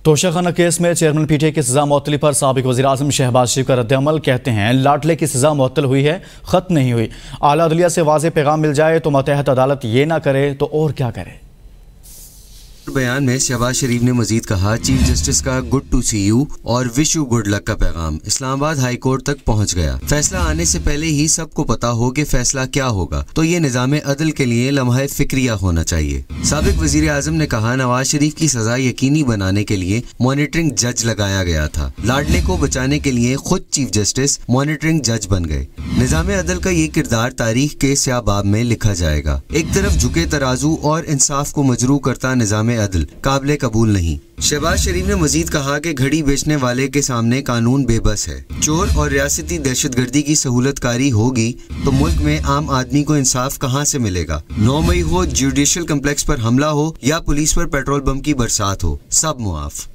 توشہ خانہ کیس میں chairman P T A کی سزا معطلی پر سابق وزیراعظم شہباز شریف کا رد عمل، کہتے ہیں لاڈلے کی سزا معطل ہوئی ہے، ختم نہیں ہوئی۔ اعلیٰ عدلیہ سے واضح پیغام مل جائے تو ماتحت عدالت یہ نہ کرے تو اور کیا کرے۔ بیان میں شہباز شریف نے مزید کہا، چیف جسٹس کا گڈ ٹو سی یو اور وش یو گڈ لک کا پیغام اسلام آباد ہائی کورٹ تک پہنچ گیا۔ فیصلہ آنے سے پہلے ہی سب کو پتا ہو کہ فیصلہ کیا ہوگا تو یہ نظام عدل کے لیے لمحہ فکریہ ہونا چاہیے۔ سابق وزیر اعظم نے کہا، نواز شریف کی سزا یقینی بنانے کے لیے مانیٹرنگ جج لگایا گیا تھا، لاڈلے کو بچانے کے لیے خود چیف جسٹس مانیٹرنگ جج بن گئے۔ نظام عدل کا یہ کردار تاریخ کے سیاہ باب میں لکھا جائے گا۔ ایک طرف جھکے ترازو اور انصاف کو مجروح کرتا نظام عدل قابل قبول نہیں۔ شہباز شریف نے مزید کہا کہ گھڑی بیچنے والے کے سامنے قانون بے بس ہے۔ چور اور ریاستی دہشت گردی کی سہولت کاری ہوگی تو ملک میں عام آدمی کو انصاف کہاں سے ملے گا؟ 9 مئی ہو، جوڈیشل کمپلیکس پر حملہ ہو یا پولیس پر پیٹرول بم کی برسات ہو، سب معاف۔